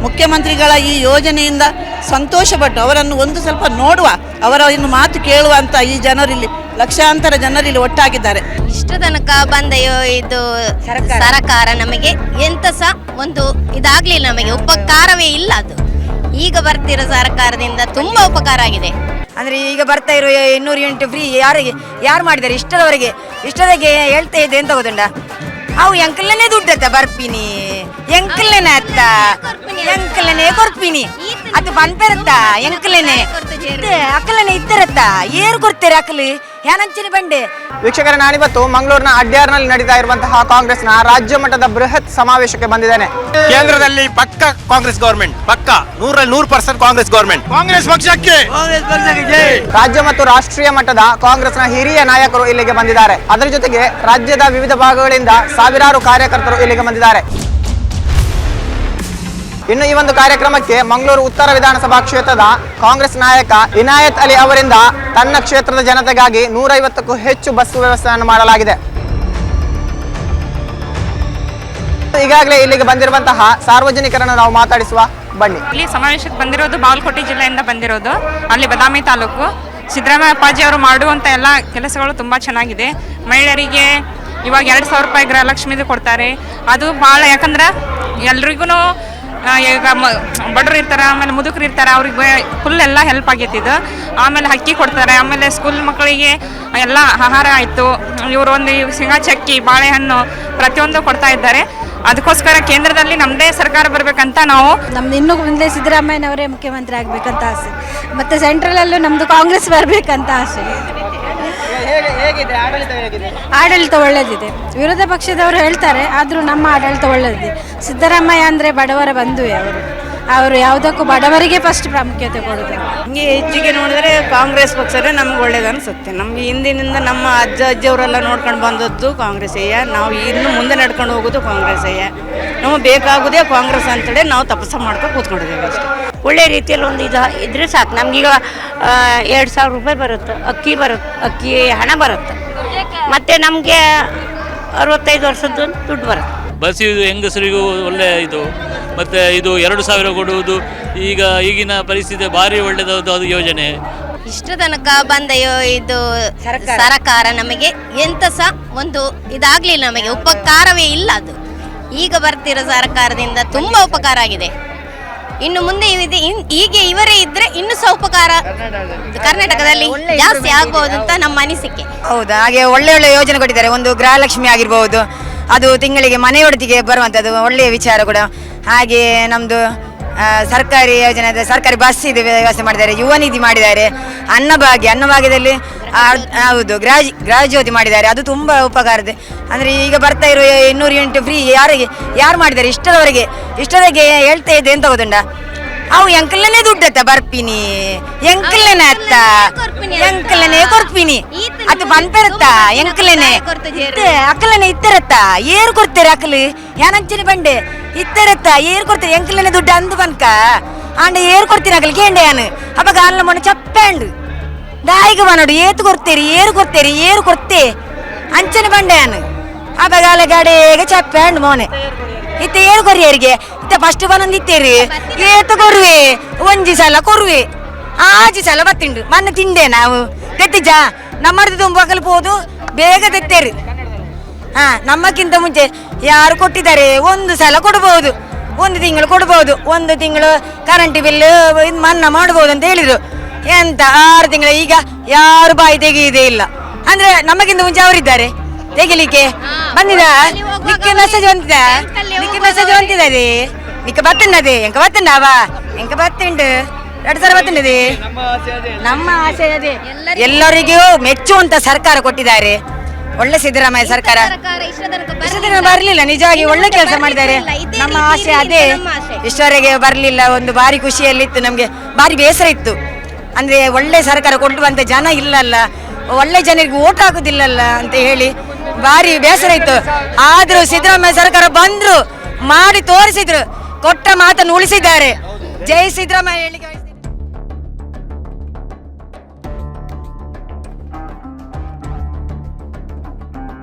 ಮುಖ್ಯಮಂತ್ರಿಗಳ ಈ ಯೋಜನೆಯಿಂದ ಸಂತೋಷಪಟ್ಟು ಅವರನ್ನು ಒಂದು ಸ್ವಲ್ಪ ನೋಡುವ, ಅವರ ಇನ್ನು ಮಾತು ಕೇಳುವ ಅಂತ ಈ ಜನರಿಲ್ಲಿ ಲಕ್ಷಾಂತರ ಜನರಿಲ್ಲಿ ಒಟ್ಟಾಗಿದ್ದಾರೆ. ಇಷ್ಟು ತನಕ ಬಂದ ಇದು ಸರ್ಕಾರ ನಮಗೆ ಎಂತ ಸಹ ಒಂದು ಇದಾಗ್ಲಿಲ್ಲ, ನಮಗೆ ಉಪಕಾರವೇ ಇಲ್ಲ. ಅದು ಈಗ ಬರ್ತಿರೋ ಸರ್ಕಾರದಿಂದ ತುಂಬಾ ಉಪಕಾರ ಆಗಿದೆ. ಅಂದ್ರೆ ಈಗ ಬರ್ತಾ ಇರೋ 200 ಯೂನಿಟ್ ಫ್ರೀ ಯಾರು ಮಾಡಿದ್ದಾರೆ? ಇಷ್ಟದವರೆಗೆ ಹೇಳ್ತಾ ಇದ್ದೆ ಎಂತ ಗೊತ್ತುಂಡ, ಅವು ಎಂಕಲ್ಲನೇ ದುಡ್ಡತ್ತ ಬರ್ಪಿನಿ ಎಂಕಲ್ಲನೆ ಅತ್ತ ಎಂಕಲ್ಲನೆ ಕೊರ್ಪಿನಿ ಅದು ಬಂದ್ಬರತ್ತ ಎಂಕಲ್ಲನೆ ಅಕ್ಕಲನೆ ಇದ್ದರತ್ತ ಏರು ಕೊಡ್ತಾರೆ ಅಕ್ಕಲು ಯಾನಂಚಿನ ಬಂಡೆ. ವೀಕ್ಷಕರ, ನಾನಿವತ್ತು ಮಂಗಳೂರಿನ ಅಡ್ಯಾರ್ನಲ್ಲಿ ನಡೀತಾ ಇರುವಂತಹ ಕಾಂಗ್ರೆಸ್ನ ರಾಜ್ಯ ಮಟ್ಟದ ಬೃಹತ್ ಸಮಾವೇಶಕ್ಕೆ ಬಂದಿದ್ದೇನೆ. ಕೇಂದ್ರದಲ್ಲಿ ಪಕ್ಕ ಕಾಂಗ್ರೆಸ್ ಗವರ್ಮೆಂಟ್, ಪಕ್ಕ 100% ಕಾಂಗ್ರೆಸ್ ಗವರ್ಮೆಂಟ್, ಕಾಂಗ್ರೆಸ್ ಪಕ್ಷಕ್ಕೆ. ರಾಜ್ಯ ಮತ್ತು ರಾಷ್ಟ್ರೀಯ ಮಟ್ಟದ ಕಾಂಗ್ರೆಸ್ನ ಹಿರಿಯ ನಾಯಕರು ಇಲ್ಲಿಗೆ ಬಂದಿದ್ದಾರೆ. ಅದರ ಜೊತೆಗೆ ರಾಜ್ಯದ ವಿವಿಧ ಭಾಗಗಳಿಂದ ಸಾವಿರಾರು ಕಾರ್ಯಕರ್ತರು ಇಲ್ಲಿಗೆ ಬಂದಿದ್ದಾರೆ. ಇನ್ನು ಈ ಒಂದು ಕಾರ್ಯಕ್ರಮಕ್ಕೆ ಮಂಗಳೂರು ಉತ್ತರ ವಿಧಾನಸಭಾ ಕ್ಷೇತ್ರದ ಕಾಂಗ್ರೆಸ್ ನಾಯಕ ಇನಾಯತ್ ಅಲಿ ಅವರಿಂದ ತನ್ನ ಕ್ಷೇತ್ರದ ಜನತೆಗಾಗಿ 150ಕ್ಕೂ ಹೆಚ್ಚು ಬಸ್ ವ್ಯವಸ್ಥೆಯನ್ನು ಮಾಡಲಾಗಿದೆ. ಈಗಾಗಲೇ ಇಲ್ಲಿಗೆ ಬಂದಿರುವಂತಹ ಸಾರ್ವಜನಿಕರನ್ನು ನಾವು ಮಾತಾಡಿಸುವ ಬನ್ನಿ. ಇಲ್ಲಿ ಸಮಾವೇಶಕ್ಕೆ ಬಂದಿರೋದು ಬಾಗಲಕೋಟೆ ಜಿಲ್ಲೆಯಿಂದ ಬಂದಿರೋದು, ಅಲ್ಲಿ ಬದಾಮಿ ತಾಲೂಕು. ಸಿದ್ದರಾಮಯ್ಯ ಅಪ್ಪಾಜಿ ಅವರು ಮಾಡುವಂಥ ಎಲ್ಲ ಕೆಲಸಗಳು ತುಂಬ ಚೆನ್ನಾಗಿದೆ. ಮಹಿಳೆಯರಿಗೆ ಇವಾಗ 2,000 ರೂಪಾಯಿ ಗೃಹಲಕ್ಷ್ಮಿದು ಕೊಡ್ತಾರೆ. ಅದು ಭಾಳ, ಯಾಕಂದ್ರೆ ಎಲ್ರಿಗೂ ಈಗ ಬಡವರು ಇರ್ತಾರೆ, ಆಮೇಲೆ ಮುದುಕರು ಇರ್ತಾರೆ, ಅವ್ರಿಗೆ ಫುಲ್ ಎಲ್ಲ ಹೆಲ್ಪ್ ಆಗೈತಿದ್ದು. ಆಮೇಲೆ ಅಕ್ಕಿ ಕೊಡ್ತಾರೆ, ಆಮೇಲೆ ಸ್ಕೂಲ್ ಮಕ್ಕಳಿಗೆ ಎಲ್ಲ ಆಹಾರ ಆಯಿತು. ಇವರು ಒಂದು ಶೇಂಗಾ ಚಕ್ಕಿ, ಬಾಳೆಹಣ್ಣು ಪ್ರತಿಯೊಂದು ಕೊಡ್ತಾ ಇದ್ದಾರೆ. ಅದಕ್ಕೋಸ್ಕರ ಕೇಂದ್ರದಲ್ಲಿ ನಮ್ಮದೇ ಸರ್ಕಾರ ಬರಬೇಕಂತ ನಾವು, ನಮ್ದು ಇನ್ನೂ ಮುಂದೆ ಸಿದ್ದರಾಮಯ್ಯನವರೇ ಮುಖ್ಯಮಂತ್ರಿ ಆಗಬೇಕಂತ ಆಸೆ, ಮತ್ತು ಸೆಂಟ್ರಲಲ್ಲೂ ನಮ್ಮದು ಕಾಂಗ್ರೆಸ್ ಬರಬೇಕಂತ ಆಸೆ. ಆಡಳಿತ ಒಳ್ಳೆದಿದೆ. ವಿರೋಧ ಪಕ್ಷದವರು ಹೇಳ್ತಾರೆ, ಆದರೂ ನಮ್ಮ ಆಡಳಿತ ಒಳ್ಳೆದಿದೆ. ಸಿದ್ದರಾಮಯ್ಯ ಅಂದರೆ ಬಡವರ ಬಂಧುವೆ ಅವರು ಯಾವುದಕ್ಕೂ ಬಡವರಿಗೆ ಫಸ್ಟ್ ಪ್ರಾಮುಖ್ಯತೆ ಕೊಡೋದು. ನಮಗೆ ಹೆಚ್ಚಿಗೆ ನೋಡಿದ್ರೆ ಕಾಂಗ್ರೆಸ್ ಪಕ್ಷವೇ ನಮ್ಗೆ ಒಳ್ಳೇದು ಅನಿಸುತ್ತೆ. ನಮಗೆ ಹಿಂದಿನಿಂದ ನಮ್ಮ ಅಜ್ಜಿಯವರೆಲ್ಲ ನೋಡ್ಕೊಂಡು ಬಂದದ್ದು ಕಾಂಗ್ರೆಸ್ಸಯ್ಯ, ನಾವು ಇನ್ನು ಮುಂದೆ ನಡ್ಕೊಂಡು ಹೋಗೋದು ಕಾಂಗ್ರೆಸ್ಸಯ್ಯ. ನಮಗೆ ಬೇಕಾಗೋದೇ ಕಾಂಗ್ರೆಸ್ ಅಂತೇಳಿ ನಾವು ತಪಸ್ಸು ಮಾಡ್ಕೊಂಡು ಕೂತ್ಕೊಂಡಿದ್ದೇವೆ ಅಷ್ಟೇ. ಒಳ್ಳೆ ರೀತಿಯಲ್ಲಿ ಒಂದು ಇದ್ರೆ ಸಾಕು. ನಮಗೀಗ 2,000 ರೂಪಾಯಿ ಬರುತ್ತೆ, ಅಕ್ಕಿ ಹಣ ಬರುತ್ತೆ, ಮತ್ತು ನಮಗೆ 65 ವರ್ಷದ್ದು ದುಡ್ಡು ಬರುತ್ತೆ. ಬಸ್ ಇದು ಹೆಂಗಸರಿಗೂ ಒಳ್ಳೆ ಇದು, ಮತ್ತು ಇದು 2,000 ಕೊಡುವುದು ಈಗಿನ ಪರಿಸ್ಥಿತಿ ಭಾರಿ ಒಳ್ಳೆಯದು ಅದು ಯೋಜನೆ. ಇಷ್ಟು ತನಕ ಬಂದ ಇದು ಸರ್ಕಾರ ನಮಗೆ ಎಂತ ಸಹ ಒಂದು ಇದಾಗ್ಲಿಲ್ಲ, ನಮಗೆ ಉಪಕಾರವೇ ಇಲ್ಲ. ಅದು ಈಗ ಬರ್ತಿರೋ ಸರ್ಕಾರದಿಂದ ತುಂಬಾ ಉಪಕಾರ ಆಗಿದೆ. ಇನ್ನು ಮುಂದೆ ಹೀಗೆ ಇವರೇ ಇದ್ರೆ ಇನ್ನು ಸಹ ಉಪಕಾರ ಕರ್ನಾಟಕದಲ್ಲಿ ಜಾಸ್ತಿ ಆಗ್ಬಹುದು ಅಂತ ನಮ್ಮ ಅನಿಸಿಕೆ. ಹೌದಾ? ಹಾಗೆ ಒಳ್ಳೆ ಯೋಜನೆ ಕೊಟ್ಟಿದ್ದಾರೆ. ಒಂದು ಗೃಹಲಕ್ಷ್ಮಿ ಆಗಿರ್ಬೋದು, ಅದು ತಿಂಗಳಿಗೆ ಮನೆಯೊಡತಿಗೆ ಬರುವಂಥದ್ದು ಒಳ್ಳೆಯ ವಿಚಾರ ಕೂಡ. ಹಾಗೆ ನಮ್ಮದು ಸರ್ಕಾರಿ ಯೋಜನೆ, ಸರ್ಕಾರಿ ಬಸ್ ಇದು ವ್ಯವಸ್ಥೆ ಮಾಡಿದ್ದಾರೆ, ಯುವ ನಿಧಿ ಮಾಡಿದ್ದಾರೆ, ಅನ್ನಭಾಗ್ಯದಲ್ಲಿ ಹೌದು ಗೃಹಜ್ಯೋತಿ ಮಾಡಿದ್ದಾರೆ. ಅದು ತುಂಬ ಉಪಕಾರ ಇದೆ. ಅಂದರೆ ಈಗ ಬರ್ತಾ ಇರೋ 200 ಯೂನಿಟ್ ಫ್ರೀ ಯಾರು ಮಾಡಿದ್ದಾರೆ? ಇಷ್ಟದವರೆಗೆ ಹೇಳ್ತಾ ಇದ್ದೆ ಎಂತ ಗೊತ್ತುಂಡ, ಅವು ಎಂಕಲ್ಲನೇ ದುಡ್ಡತ್ತ ಬರ್ಪಿನಿ ಎಂಕಲ್ಲನೆ ಅತ್ತ ಎಂಕಲ್ಲನೆ ಕೊರ್ಪಿನಿ ಅದು ಬಂದ್ಬರತ್ತ ಎಂಕಲ್ಲನೆ ಅಕ್ಕಲನೆ ಇತ್ತರತ್ತ ಏರು ಕೊಡ್ತಾರೆ ಅಕ್ಕಲು ಯಾನಂಚಿನ ಬಂಡೆ ಇತ್ತರತ್ತ ಏರು ಕೊಡ್ತಾರೆ ಎಂಕಲ್ಲನೆ ದುಡ್ಡು ಅಂದು ಬನ್ಕ ಆಂಡ ಏರು ಕೊಡ್ತೀನಿ ಅಕ್ಕಲು ಕೇಂಡೆ ಯಾನು ಅವಾಗ ಅಲ್ಲ ಮೊನ್ನೆ ಚಪ್ಪಂಡು ದಾಯಿಗೆ ಬನ್ನೋಡು ಏರು ಕೊಡ್ತೆ ಅಂಚನೆ ಬಂಡೆ ಯಾನು ಅವಾಗ ಅಲ್ಲ ಗಾಡಿಗೆ ಚಪ್ಪಂಡು ಮೋನೆ ಇತ್ತ ಏರು ಕೊರಿಯರಿಗೆ ಇತ್ತ ಫಸ್ಟ್ ಬಂದಿತ್ತೇರಿ ಏತ ಕೊರುವೆ ಒಂಜಿ ಸಲ ಕೊರುವೆ 6 ಸಲ ಬತ್ತಿಂಡು ಮೊನ್ನೆ ತಿಂದೆ ನಾವು ತೆತ್ತಿಜ ನಮ್ಮದು ತುಂಬ ಕಲ್ಪೋದು ಬೇಗ ತೆತ್ತೇರಿ. ನಮ್ಮಕ್ಕಿಂತ ಮುಂಚೆ ಯಾರು ಕೊಟ್ಟಿದ್ದಾರೆ? 1 ಸಲ ಕೊಡ್ಬೋದು, 1 ತಿಂಗಳು ಕೊಡ್ಬೋದು, 1 ತಿಂಗಳು ಕರೆಂಟ್ ಬಿಲ್ ಮನ್ನಾ ಮಾಡ್ಬೋದು ಅಂತ ಹೇಳಿದ್ರು. ಎಂತ 6 ತಿಂಗಳು ಈಗ ಯಾರು ಬಾಯಿ ತೆಗೆಯುವುದೇ ಇಲ್ಲ. ಅಂದ್ರೆ ನಮಗಿಂತ ಮುಂಚೆ ಅವರಿದ್ದಾರೆ ತೆಗಿಲಿಕ್ಕೆ ಬಂದಿದ ನಿಕ್ಕ ಮೆಸೇಜ್ ಬಂದಿದೆ ನಿಕ್ಕ ಬತ್ತಂಡದೆ ಎಂಕ ಬತ್ತಂಡವ ಎಂಕ ಬತ್ತಂಡು 2 ಸಲ ಬತ್ತಂಡದೆ. ನಮ್ಮ ಆಸೆ ಅದೇ, ಎಲ್ಲರಿಗೂ ಮೆಚ್ಚುವಂತ ಸರ್ಕಾರ ಕೊಟ್ಟಿದ್ದಾರೆ. ಒಳ್ಳೆ ಸಿದ್ದರಾಮಯ್ಯ ಸರ್ಕಾರ ಬರಲಿಲ್ಲ, ನಿಜವಾಗಿ ಒಳ್ಳೆ ಕೆಲಸ ಮಾಡಿದ್ದಾರೆ. ನಮ್ಮ ಆಸೆ ಅದೇ, ಇಷ್ಟವರೆಗೆ ಬರಲಿಲ್ಲ. ಒಂದು ಬಾರಿ ಖುಷಿಯಲ್ಲಿತ್ತು, ನಮಗೆ ಬಾರಿ ಬೇಸರ ಇತ್ತು. ಅಂದ್ರೆ ಒಳ್ಳೆ ಸರ್ಕಾರ ಕೊಡುವಂತ ಜನ ಇಲ್ಲಲ್ಲ, ಒಳ್ಳೆ ಜನರಿಗೆ ಓಟ್ ಹಾಕುದಿಲ್ಲಲ್ಲ ಅಂತ ಹೇಳಿ ಭಾರಿ ಬೇಸರ ಇತ್ತು. ಆದ್ರೂ ಸಿದ್ದರಾಮಯ್ಯ ಸರ್ಕಾರ ಬಂದ್ರು, ಮಾಡಿ ತೋರಿಸಿದ್ರು, ಕೊಟ್ಟ ಮಾತನ್ನು ಉಳಿಸಿದ್ದಾರೆ. ಜೈ ಸಿದ್ದರಾಮಯ್ಯ ಹೇಳಿಕೆ.